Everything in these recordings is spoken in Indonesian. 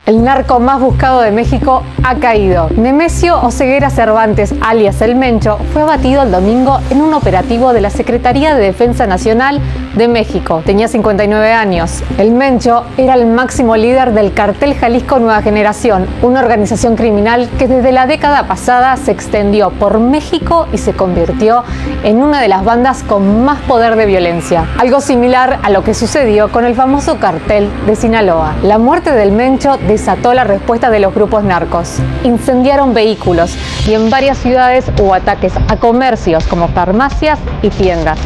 El narco más buscado de México ha caído. Nemesio Oseguera Cervantes, alias El Mencho, fue abatido el domingo en un operativo de la Secretaría de Defensa Nacional de México. Tenía 59 años. El Mencho era el máximo líder del Cartel Jalisco Nueva Generación, una organización criminal que desde la década pasada se extendió por México y se convirtió en una de las bandas con más poder de violencia. Algo similar a lo que sucedió con el famoso cartel de Sinaloa. La muerte del Mencho desató la respuesta de los grupos narcos. Incendiaron vehículos y en varias ciudades hubo ataques a comercios como farmacias y tiendas.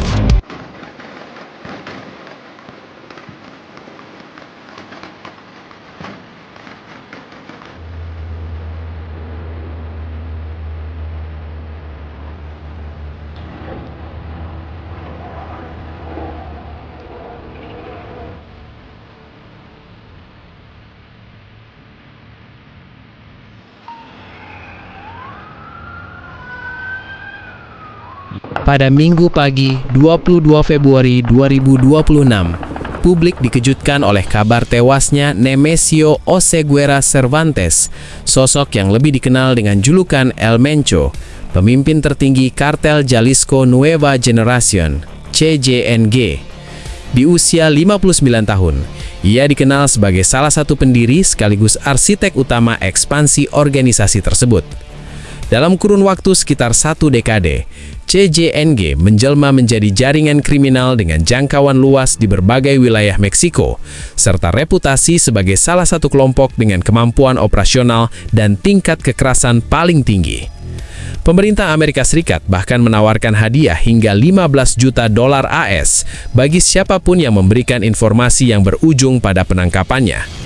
Pada Minggu pagi, 22 Februari 2026, publik dikejutkan oleh kabar tewasnya Nemesio Oseguera Cervantes, sosok yang lebih dikenal dengan julukan El Mencho, pemimpin tertinggi kartel Jalisco Nueva Generación, CJNG. Di usia 59 tahun, ia dikenal sebagai salah satu pendiri sekaligus arsitek utama ekspansi organisasi tersebut. Dalam kurun waktu sekitar 1 dekade, CJNG menjelma menjadi jaringan kriminal dengan jangkauan luas di berbagai wilayah Meksiko, serta reputasi sebagai salah satu kelompok dengan kemampuan operasional dan tingkat kekerasan paling tinggi. Pemerintah Amerika Serikat bahkan menawarkan hadiah hingga 15 juta dolar AS bagi siapapun yang memberikan informasi yang berujung pada penangkapannya.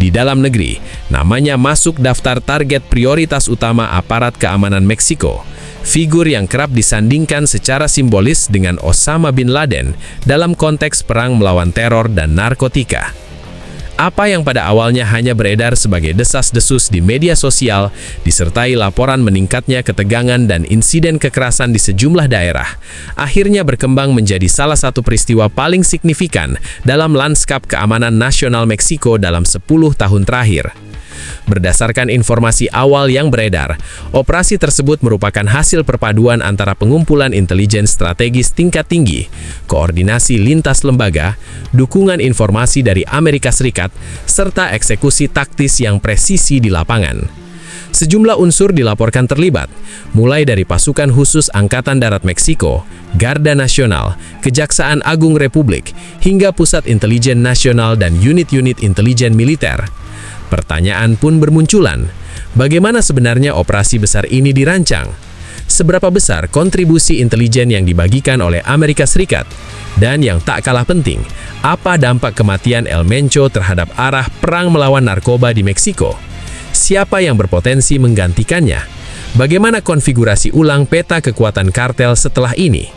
Di dalam negeri, namanya masuk daftar target prioritas utama aparat keamanan Meksiko, figur yang kerap disandingkan secara simbolis dengan Osama bin Laden dalam konteks perang melawan teror dan narkotika. Apa yang pada awalnya hanya beredar sebagai desas-desus di media sosial, disertai laporan meningkatnya ketegangan dan insiden kekerasan di sejumlah daerah, akhirnya berkembang menjadi salah satu peristiwa paling signifikan dalam lanskap keamanan nasional Meksiko dalam 10 tahun terakhir. Berdasarkan informasi awal yang beredar, operasi tersebut merupakan hasil perpaduan antara pengumpulan intelijen strategis tingkat tinggi, koordinasi lintas lembaga, dukungan informasi dari Amerika Serikat, serta eksekusi taktis yang presisi di lapangan. Sejumlah unsur dilaporkan terlibat, mulai dari pasukan khusus Angkatan Darat Meksiko, Garda Nasional, Kejaksaan Agung Republik, hingga Pusat Intelijen Nasional dan unit-unit intelijen militer. Pertanyaan pun bermunculan, bagaimana sebenarnya operasi besar ini dirancang? Seberapa besar kontribusi intelijen yang dibagikan oleh Amerika Serikat? Dan yang tak kalah penting, apa dampak kematian El Mencho terhadap arah perang melawan narkoba di Meksiko? Siapa yang berpotensi menggantikannya? Bagaimana konfigurasi ulang peta kekuatan kartel setelah ini?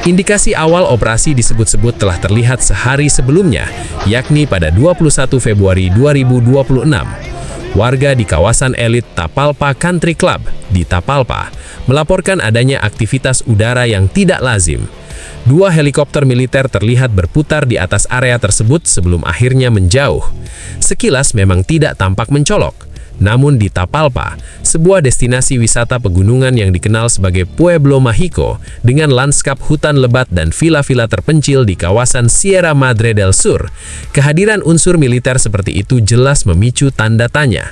Indikasi awal operasi disebut-sebut telah terlihat sehari sebelumnya, yakni pada 21 Februari 2026. Warga di kawasan elit Tapalpa Country Club di Tapalpa melaporkan adanya aktivitas udara yang tidak lazim. 2 helikopter militer terlihat berputar di atas area tersebut sebelum akhirnya menjauh. Sekilas memang tidak tampak mencolok. Namun di Tapalpa, sebuah destinasi wisata pegunungan yang dikenal sebagai Pueblo Mágico dengan lanskap hutan lebat dan villa-villa terpencil di kawasan Sierra Madre del Sur, kehadiran unsur militer seperti itu jelas memicu tanda tanya.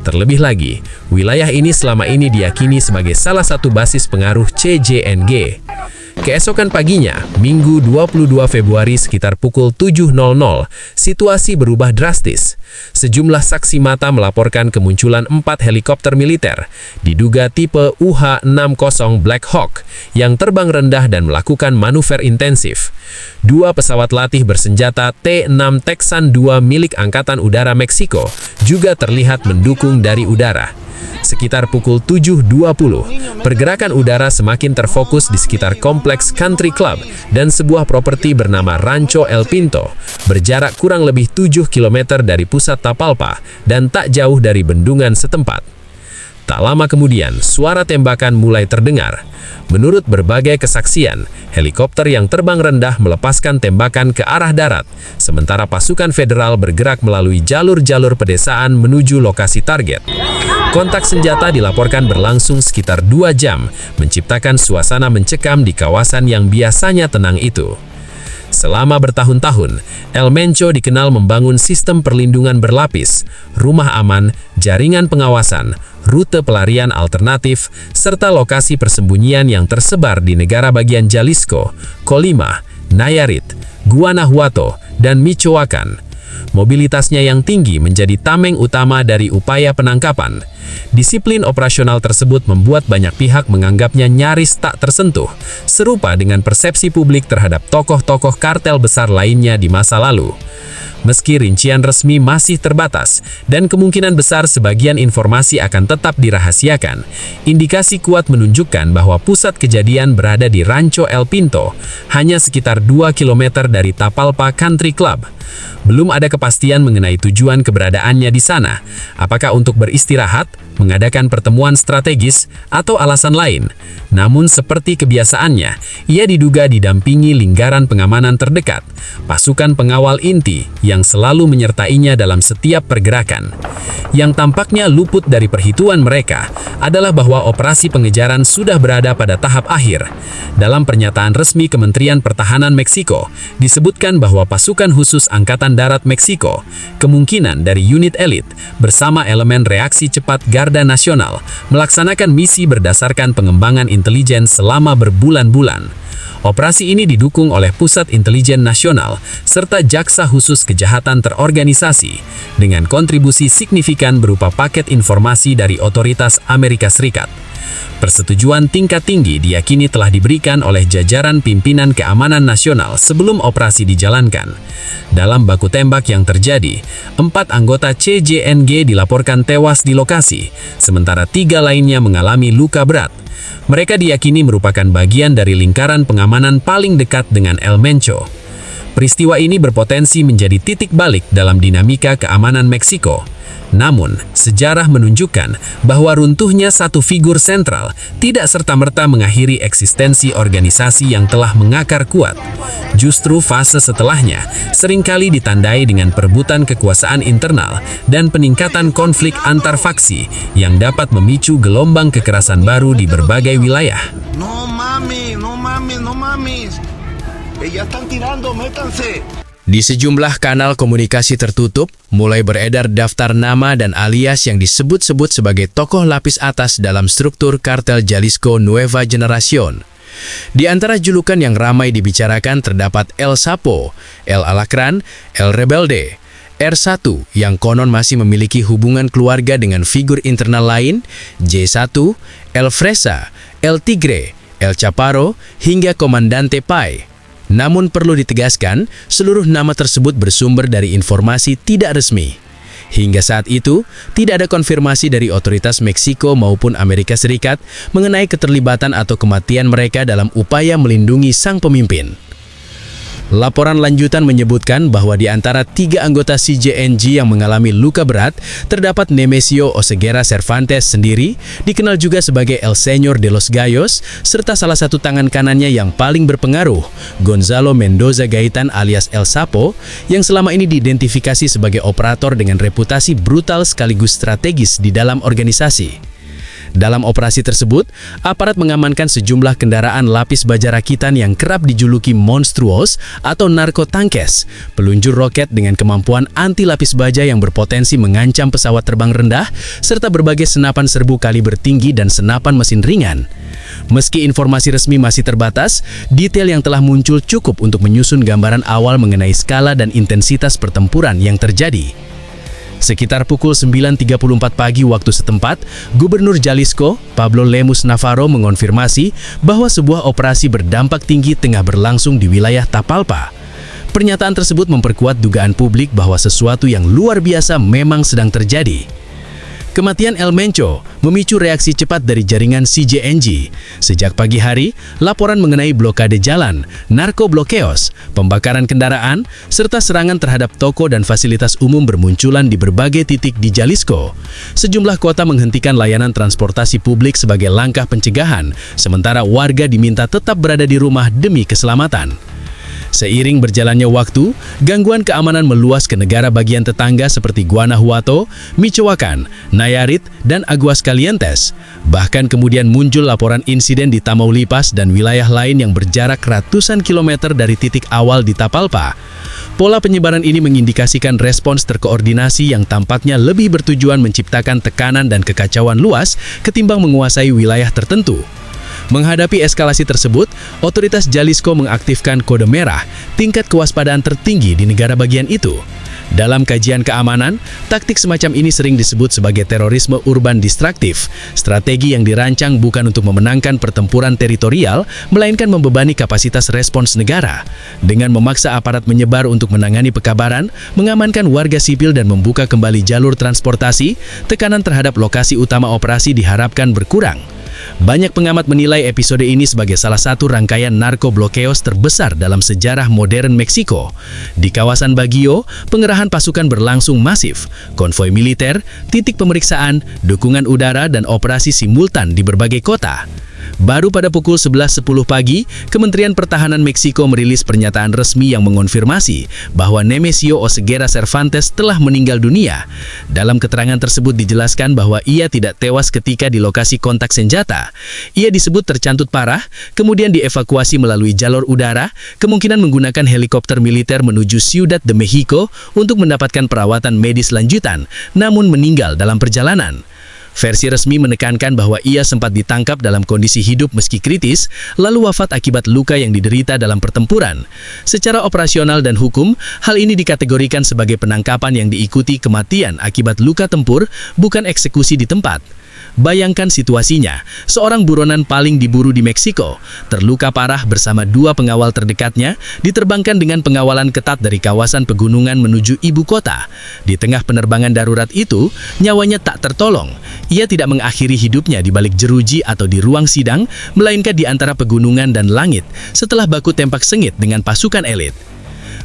Terlebih lagi, wilayah ini selama ini diyakini sebagai salah satu basis pengaruh CJNG. Keesokan paginya, Minggu 22 Februari sekitar pukul 7.00, situasi berubah drastis. Sejumlah saksi mata melaporkan kemunculan 4 helikopter militer, diduga tipe UH-60 Black Hawk, yang terbang rendah dan melakukan manuver intensif. 2 pesawat latih bersenjata T-6 Texan II milik Angkatan Udara Meksiko juga terlihat mendukung dari udara. Sekitar pukul 7.20, pergerakan udara semakin terfokus di sekitar kompleks Country Club dan sebuah properti bernama Rancho El Pinto, berjarak kurang lebih 7 km dari pusat Tapalpa dan tak jauh dari bendungan setempat. Tak lama kemudian, suara tembakan mulai terdengar. Menurut berbagai kesaksian, helikopter yang terbang rendah melepaskan tembakan ke arah darat, sementara pasukan federal bergerak melalui jalur-jalur pedesaan menuju lokasi target. Kontak senjata dilaporkan berlangsung sekitar 2 jam, menciptakan suasana mencekam di kawasan yang biasanya tenang itu. Selama bertahun-tahun, El Mencho dikenal membangun sistem perlindungan berlapis, rumah aman, jaringan pengawasan, rute pelarian alternatif, serta lokasi persembunyian yang tersebar di negara bagian Jalisco, Colima, Nayarit, Guanajuato, dan Michoacán. Mobilitasnya yang tinggi menjadi tameng utama dari upaya penangkapan. Disiplin operasional tersebut membuat banyak pihak menganggapnya nyaris tak tersentuh, serupa dengan persepsi publik terhadap tokoh-tokoh kartel besar lainnya di masa lalu. Meski rincian resmi masih terbatas dan kemungkinan besar sebagian informasi akan tetap dirahasiakan, indikasi kuat menunjukkan bahwa pusat kejadian berada di Rancho El Pinto, hanya sekitar 2 km dari Tapalpa Country Club. Belum ada kepastian mengenai tujuan keberadaannya di sana, apakah untuk beristirahat, mengadakan pertemuan strategis, atau alasan lain. Namun seperti kebiasaannya, ia diduga didampingi lingkaran pengamanan terdekat, pasukan pengawal inti yang selalu menyertainya dalam setiap pergerakan. Yang tampaknya luput dari perhitungan mereka adalah bahwa operasi pengejaran sudah berada pada tahap akhir. Dalam pernyataan resmi Kementerian Pertahanan Meksiko, disebutkan bahwa pasukan khusus Angkatan Darat Meksiko, kemungkinan dari unit elit, bersama elemen reaksi cepat Garda Nasional, melaksanakan misi berdasarkan pengembangan intelijen selama berbulan-bulan. Operasi ini didukung oleh Pusat Intelijen Nasional serta Jaksa Khusus Kejahatan Terorganisasi dengan kontribusi signifikan berupa paket informasi dari otoritas Amerika Serikat. Persetujuan tingkat tinggi diyakini telah diberikan oleh jajaran pimpinan keamanan nasional sebelum operasi dijalankan. Dalam baku tembak yang terjadi, 4 anggota CJNG dilaporkan tewas di lokasi, sementara 3 lainnya mengalami luka berat. Mereka diyakini merupakan bagian dari lingkaran pengamanan paling dekat dengan El Mencho. Peristiwa ini berpotensi menjadi titik balik dalam dinamika keamanan Meksiko. Namun, sejarah menunjukkan bahwa runtuhnya satu figur sentral tidak serta-merta mengakhiri eksistensi organisasi yang telah mengakar kuat. Justru fase setelahnya seringkali ditandai dengan perebutan kekuasaan internal dan peningkatan konflik antar faksi yang dapat memicu gelombang kekerasan baru di berbagai wilayah. No mames, no mames, no mames. Ya están tirando, métanse. Di sejumlah kanal komunikasi tertutup, mulai beredar daftar nama dan alias yang disebut-sebut sebagai tokoh lapis atas dalam struktur kartel Jalisco Nueva Generación. Di antara julukan yang ramai dibicarakan terdapat El Sapo, El Alacrán, El Rebelde, R1 yang konon masih memiliki hubungan keluarga dengan figur internal lain, J1, El Fresa, El Tigre, El Chaparro, hingga Komandante Pai. Namun perlu ditegaskan, seluruh nama tersebut bersumber dari informasi tidak resmi. Hingga saat itu, tidak ada konfirmasi dari otoritas Meksiko maupun Amerika Serikat mengenai keterlibatan atau kematian mereka dalam upaya melindungi sang pemimpin. Laporan lanjutan menyebutkan bahwa di antara 3 anggota CJNG yang mengalami luka berat, terdapat Nemesio Oseguera Cervantes sendiri, dikenal juga sebagai El Señor de los Gallos, serta salah satu tangan kanannya yang paling berpengaruh, Gonzalo Mendoza Gaitan alias El Sapo, yang selama ini diidentifikasi sebagai operator dengan reputasi brutal sekaligus strategis di dalam organisasi. Dalam operasi tersebut, aparat mengamankan sejumlah kendaraan lapis baja rakitan yang kerap dijuluki monstruos atau narkotankes, peluncur roket dengan kemampuan anti lapis baja yang berpotensi mengancam pesawat terbang rendah, serta berbagai senapan serbu kaliber tinggi dan senapan mesin ringan. Meski informasi resmi masih terbatas, detail yang telah muncul cukup untuk menyusun gambaran awal mengenai skala dan intensitas pertempuran yang terjadi. Sekitar pukul 9.34 pagi waktu setempat, Gubernur Jalisco, Pablo Lemus Navarro mengonfirmasi bahwa sebuah operasi berdampak tinggi tengah berlangsung di wilayah Tapalpa. Pernyataan tersebut memperkuat dugaan publik bahwa sesuatu yang luar biasa memang sedang terjadi. Kematian El Mencho memicu reaksi cepat dari jaringan CJNG. Sejak pagi hari, laporan mengenai blokade jalan, narkoblokeos, pembakaran kendaraan, serta serangan terhadap toko dan fasilitas umum bermunculan di berbagai titik di Jalisco. Sejumlah kota menghentikan layanan transportasi publik sebagai langkah pencegahan, sementara warga diminta tetap berada di rumah demi keselamatan. Seiring berjalannya waktu, gangguan keamanan meluas ke negara bagian tetangga seperti Guanajuato, Michoacán, Nayarit, dan Aguascalientes. Bahkan kemudian muncul laporan insiden di Tamaulipas dan wilayah lain yang berjarak ratusan kilometer dari titik awal di Tapalpa. Pola penyebaran ini mengindikasikan respons terkoordinasi yang tampaknya lebih bertujuan menciptakan tekanan dan kekacauan luas ketimbang menguasai wilayah tertentu. Menghadapi eskalasi tersebut, otoritas Jalisco mengaktifkan kode merah, tingkat kewaspadaan tertinggi di negara bagian itu. Dalam kajian keamanan, taktik semacam ini sering disebut sebagai terorisme urban distraktif, strategi yang dirancang bukan untuk memenangkan pertempuran teritorial, melainkan membebani kapasitas respons negara. Dengan memaksa aparat menyebar untuk menangani pekabaran, mengamankan warga sipil dan membuka kembali jalur transportasi, tekanan terhadap lokasi utama operasi diharapkan berkurang. Banyak pengamat menilai episode ini sebagai salah satu rangkaian narkoblokeos terbesar dalam sejarah modern Meksiko. Di kawasan Baguio, pengerahan pasukan berlangsung masif, konvoi militer, titik pemeriksaan, dukungan udara, dan operasi simultan di berbagai kota. Baru pada pukul 11.10 pagi, Kementerian Pertahanan Meksiko merilis pernyataan resmi yang mengonfirmasi bahwa Nemesio Oseguera Cervantes telah meninggal dunia. Dalam keterangan tersebut dijelaskan bahwa ia tidak tewas ketika di lokasi kontak senjata. Ia disebut tercantut parah, kemudian dievakuasi melalui jalur udara, kemungkinan menggunakan helikopter militer menuju Ciudad de Mexico untuk mendapatkan perawatan medis lanjutan, namun meninggal dalam perjalanan. Versi resmi menekankan bahwa ia sempat ditangkap dalam kondisi hidup meski kritis, lalu wafat akibat luka yang diderita dalam pertempuran. Secara operasional dan hukum, hal ini dikategorikan sebagai penangkapan yang diikuti kematian akibat luka tempur, bukan eksekusi di tempat. Bayangkan situasinya, seorang buronan paling diburu di Meksiko, terluka parah bersama dua pengawal terdekatnya, diterbangkan dengan pengawalan ketat dari kawasan pegunungan menuju ibu kota. Di tengah penerbangan darurat itu, nyawanya tak tertolong. Ia tidak mengakhiri hidupnya di balik jeruji atau di ruang sidang, melainkan di antara pegunungan dan langit, setelah baku tembak sengit dengan pasukan elit.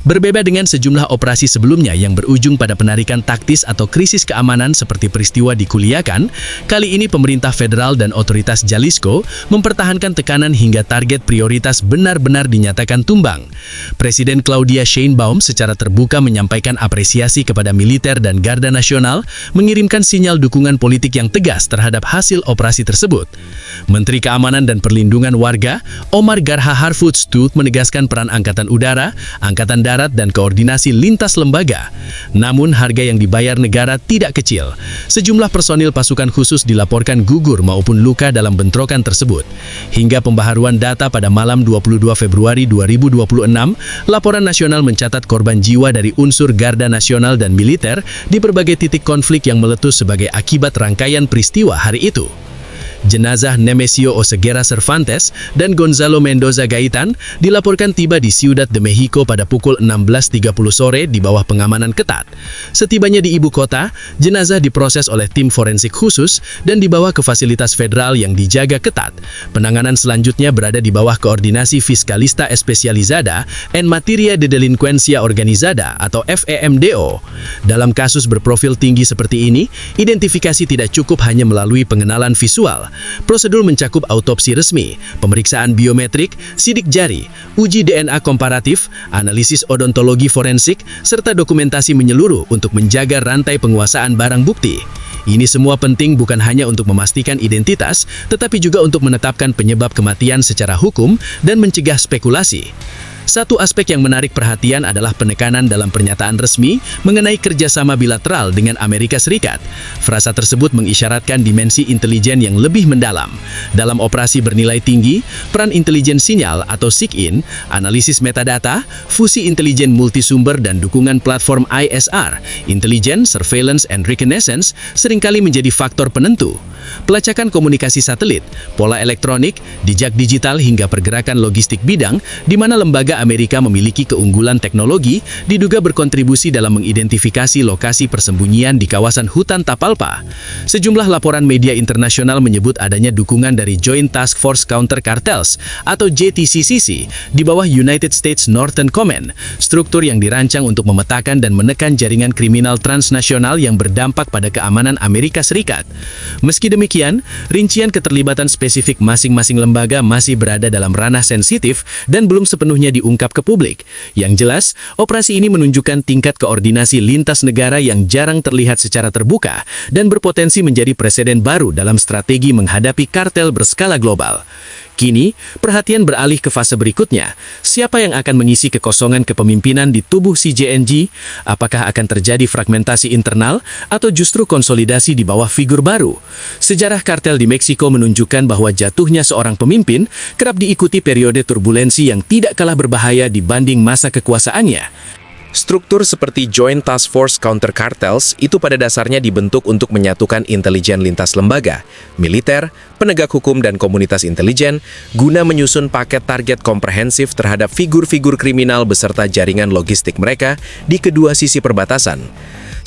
Berbeda dengan sejumlah operasi sebelumnya yang berujung pada penarikan taktis atau krisis keamanan seperti peristiwa di Culiacan, kali ini pemerintah federal dan otoritas Jalisco mempertahankan tekanan hingga target prioritas benar-benar dinyatakan tumbang. Presiden Claudia Sheinbaum secara terbuka menyampaikan apresiasi kepada militer dan Garda Nasional, mengirimkan sinyal dukungan politik yang tegas terhadap hasil operasi tersebut. Menteri Keamanan dan Perlindungan Warga, Omar Garza Harfuch, menegaskan peran Angkatan Udara, Angkatan Darat, dan koordinasi lintas lembaga. Namun harga yang dibayar negara tidak kecil. Sejumlah personil pasukan khusus dilaporkan gugur maupun luka dalam bentrokan tersebut. Hingga pembaharuan data pada malam 22 Februari 2026, laporan nasional mencatat korban jiwa dari unsur Garda Nasional dan militer di berbagai titik konflik yang meletus sebagai akibat rangkaian peristiwa hari itu. Jenazah Nemesio Oseguera Cervantes dan Gonzalo Mendoza Gaitan dilaporkan tiba di Ciudad de Mexico pada pukul 16.30 sore di bawah pengamanan ketat. Setibanya di ibu kota, jenazah diproses oleh tim forensik khusus dan dibawa ke fasilitas federal yang dijaga ketat. Penanganan selanjutnya berada di bawah koordinasi Fiscalista Especializada en Materia de Delincuencia Organizada atau FEMDO. Dalam kasus berprofil tinggi seperti ini, identifikasi tidak cukup hanya melalui pengenalan visual. Prosedur mencakup autopsi resmi, pemeriksaan biometrik, sidik jari, uji DNA komparatif, analisis odontologi forensik, serta dokumentasi menyeluruh untuk menjaga rantai penguasaan barang bukti. Ini semua penting bukan hanya untuk memastikan identitas, tetapi juga untuk menetapkan penyebab kematian secara hukum dan mencegah spekulasi. Satu aspek yang menarik perhatian adalah penekanan dalam pernyataan resmi mengenai kerjasama bilateral dengan Amerika Serikat. Frasa tersebut mengisyaratkan dimensi intelijen yang lebih mendalam. Dalam operasi bernilai tinggi, peran intelijen sinyal atau SIGINT, analisis metadata, fusi intelijen multisumber dan dukungan platform ISR, Intelligence, Surveillance, and Reconnaissance, seringkali menjadi faktor penentu. Pelacakan komunikasi satelit, pola elektronik, jejak digital hingga pergerakan logistik bidang, di mana lembaga Hingga Amerika memiliki keunggulan teknologi, diduga berkontribusi dalam mengidentifikasi lokasi persembunyian di kawasan hutan Tapalpa. Sejumlah laporan media internasional menyebut adanya dukungan dari Joint Task Force Counter Cartels atau JTCCC di bawah United States Northern Command, struktur yang dirancang untuk memetakan dan menekan jaringan kriminal transnasional yang berdampak pada keamanan Amerika Serikat. Meski demikian, rincian keterlibatan spesifik masing-masing lembaga masih berada dalam ranah sensitif dan belum sepenuhnya diungkap ke publik. Yang jelas, operasi ini menunjukkan tingkat koordinasi lintas negara yang jarang terlihat secara terbuka dan berpotensi menjadi preseden baru dalam strategi menghadapi kartel berskala global. Kini, perhatian beralih ke fase berikutnya. Siapa yang akan mengisi kekosongan kepemimpinan di tubuh CJNG? Apakah akan terjadi fragmentasi internal atau justru konsolidasi di bawah figur baru? Sejarah kartel di Meksiko menunjukkan bahwa jatuhnya seorang pemimpin kerap diikuti periode turbulensi yang tidak kalah berbahaya dibanding masa kekuasaannya. Struktur seperti Joint Task Force Counter Cartels itu pada dasarnya dibentuk untuk menyatukan intelijen lintas lembaga, militer, penegak hukum dan komunitas intelijen, guna menyusun paket target komprehensif terhadap figur-figur kriminal beserta jaringan logistik mereka di kedua sisi perbatasan.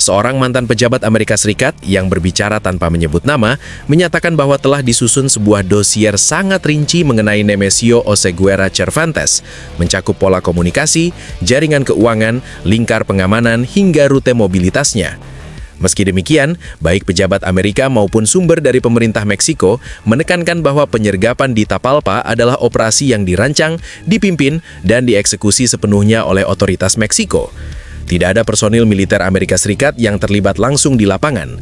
Seorang mantan pejabat Amerika Serikat yang berbicara tanpa menyebut nama menyatakan bahwa telah disusun sebuah dosier sangat rinci mengenai Nemesio Oseguera Cervantes, mencakup pola komunikasi, jaringan keuangan, lingkar pengamanan, hingga rute mobilitasnya. Meski demikian, baik pejabat Amerika maupun sumber dari pemerintah Meksiko menekankan bahwa penyergapan di Tapalpa adalah operasi yang dirancang, dipimpin, dan dieksekusi sepenuhnya oleh otoritas Meksiko. Tidak ada personil militer Amerika Serikat yang terlibat langsung di lapangan.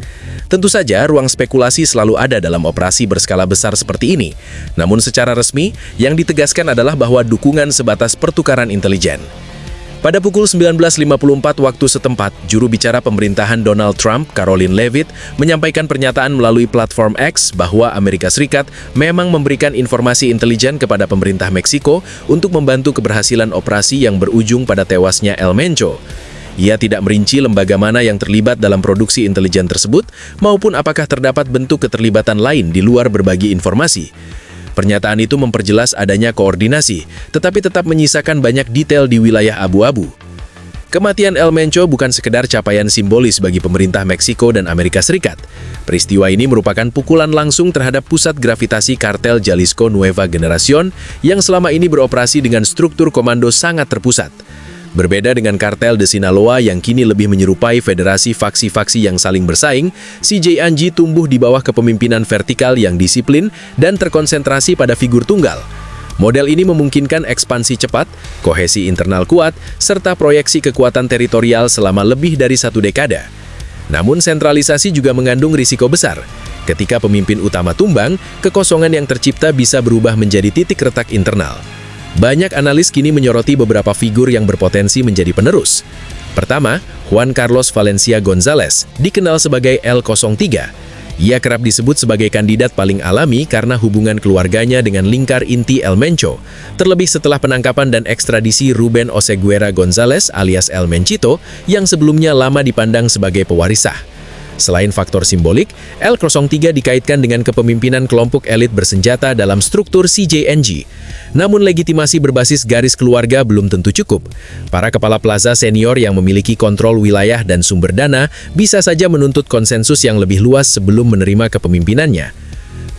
Tentu saja, ruang spekulasi selalu ada dalam operasi berskala besar seperti ini. Namun secara resmi, yang ditegaskan adalah bahwa dukungan sebatas pertukaran intelijen. Pada pukul 19.54 waktu setempat, juru bicara pemerintahan Donald Trump, Karoline Leavitt, menyampaikan pernyataan melalui platform X bahwa Amerika Serikat memang memberikan informasi intelijen kepada pemerintah Meksiko untuk membantu keberhasilan operasi yang berujung pada tewasnya El Mencho. Ia tidak merinci lembaga mana yang terlibat dalam produksi intelijen tersebut, maupun apakah terdapat bentuk keterlibatan lain di luar berbagi informasi. Pernyataan itu memperjelas adanya koordinasi, tetapi tetap menyisakan banyak detail di wilayah abu-abu. Kematian El Mencho bukan sekedar capaian simbolis bagi pemerintah Meksiko dan Amerika Serikat. Peristiwa ini merupakan pukulan langsung terhadap pusat gravitasi kartel Jalisco Nueva Generación yang selama ini beroperasi dengan struktur komando sangat terpusat. Berbeda dengan kartel de Sinaloa yang kini lebih menyerupai federasi faksi-faksi yang saling bersaing, CJNG tumbuh di bawah kepemimpinan vertikal yang disiplin dan terkonsentrasi pada figur tunggal. Model ini memungkinkan ekspansi cepat, kohesi internal kuat, serta proyeksi kekuatan teritorial selama lebih dari 1 dekade. Namun sentralisasi juga mengandung risiko besar. Ketika pemimpin utama tumbang, kekosongan yang tercipta bisa berubah menjadi titik retak internal. Banyak analis kini menyoroti beberapa figur yang berpotensi menjadi penerus. Pertama, Juan Carlos Valencia González, dikenal sebagai L03. Ia kerap disebut sebagai kandidat paling alami karena hubungan keluarganya dengan lingkar inti El Mencho, terlebih setelah penangkapan dan ekstradisi Ruben Oseguera González alias El Menchito yang sebelumnya lama dipandang sebagai pewaris sah. Selain faktor simbolik, L03 dikaitkan dengan kepemimpinan kelompok elit bersenjata dalam struktur CJNG. Namun legitimasi berbasis garis keluarga belum tentu cukup. Para kepala plaza senior yang memiliki kontrol wilayah dan sumber dana bisa saja menuntut konsensus yang lebih luas sebelum menerima kepemimpinannya.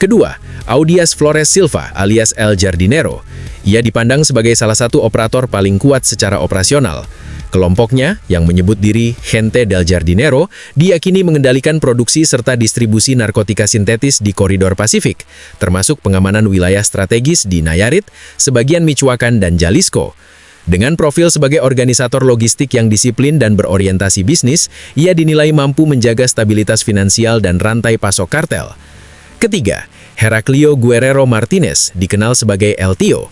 Kedua, Audias Flores Silva alias El Jardinero. Ia dipandang sebagai salah satu operator paling kuat secara operasional. Kelompoknya, yang menyebut diri Gente del Jardinero, diyakini mengendalikan produksi serta distribusi narkotika sintetis di koridor Pasifik, termasuk pengamanan wilayah strategis di Nayarit, sebagian Michoacán dan Jalisco. Dengan profil sebagai organisator logistik yang disiplin dan berorientasi bisnis, ia dinilai mampu menjaga stabilitas finansial dan rantai pasok kartel. Ketiga, Heraclio Guerrero Martinez, dikenal sebagai El Tio.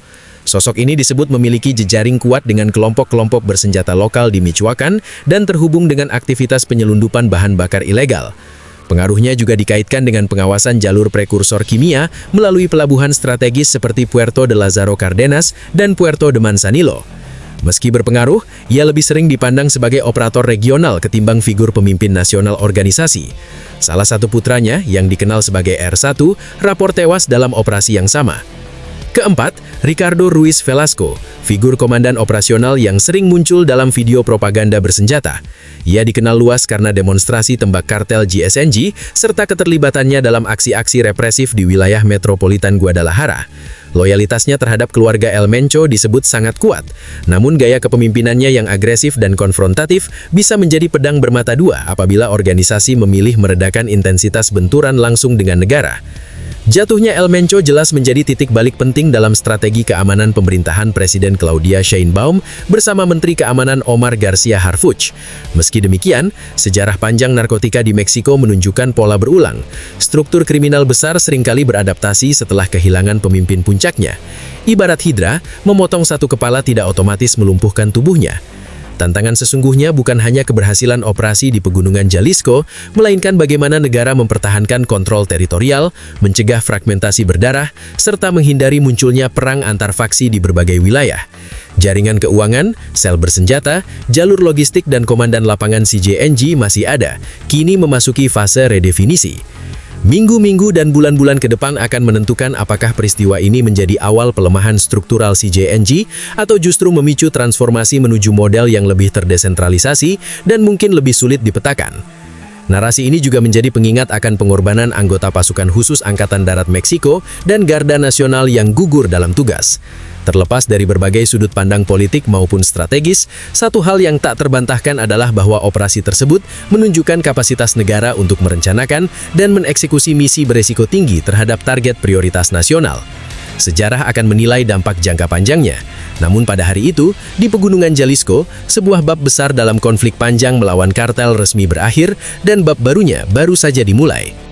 Sosok ini disebut memiliki jejaring kuat dengan kelompok-kelompok bersenjata lokal di Michoacán dan terhubung dengan aktivitas penyelundupan bahan bakar ilegal. Pengaruhnya juga dikaitkan dengan pengawasan jalur prekursor kimia melalui pelabuhan strategis seperti Puerto de Lázaro Cárdenas dan Puerto de Manzanillo. Meski berpengaruh, ia lebih sering dipandang sebagai operator regional ketimbang figur pemimpin nasional organisasi. Salah satu putranya, yang dikenal sebagai R1, rapor tewas dalam operasi yang sama. Keempat, Ricardo Ruiz Velasco, figur komandan operasional yang sering muncul dalam video propaganda bersenjata. Ia dikenal luas karena demonstrasi tembak kartel GSNG serta keterlibatannya dalam aksi-aksi represif di wilayah metropolitan Guadalajara. Loyalitasnya terhadap keluarga El Mencho disebut sangat kuat, namun gaya kepemimpinannya yang agresif dan konfrontatif bisa menjadi pedang bermata dua apabila organisasi memilih meredakan intensitas benturan langsung dengan negara. Jatuhnya El Mencho jelas menjadi titik balik penting dalam strategi keamanan pemerintahan Presiden Claudia Sheinbaum bersama Menteri Keamanan Omar Garcia Harfuch. Meski demikian, sejarah panjang narkotika di Meksiko menunjukkan pola berulang. Struktur kriminal besar seringkali beradaptasi setelah kehilangan pemimpin puncaknya. Ibarat hidra, memotong satu kepala tidak otomatis melumpuhkan tubuhnya. Tantangan sesungguhnya bukan hanya keberhasilan operasi di pegunungan Jalisco, melainkan bagaimana negara mempertahankan kontrol teritorial, mencegah fragmentasi berdarah, serta menghindari munculnya perang antar faksi di berbagai wilayah. Jaringan keuangan, sel bersenjata, jalur logistik dan komandan lapangan CJNG masih ada, kini memasuki fase redefinisi. Minggu-minggu dan bulan-bulan ke depan akan menentukan apakah peristiwa ini menjadi awal pelemahan struktural CJNG atau justru memicu transformasi menuju model yang lebih terdesentralisasi dan mungkin lebih sulit dipetakan. Narasi ini juga menjadi pengingat akan pengorbanan anggota pasukan khusus Angkatan Darat Meksiko dan Garda Nasional yang gugur dalam tugas. Terlepas dari berbagai sudut pandang politik maupun strategis, satu hal yang tak terbantahkan adalah bahwa operasi tersebut menunjukkan kapasitas negara untuk merencanakan dan mengeksekusi misi beresiko tinggi terhadap target prioritas nasional. Sejarah akan menilai dampak jangka panjangnya. Namun pada hari itu, di pegunungan Jalisco, sebuah bab besar dalam konflik panjang melawan kartel resmi berakhir dan bab barunya baru saja dimulai.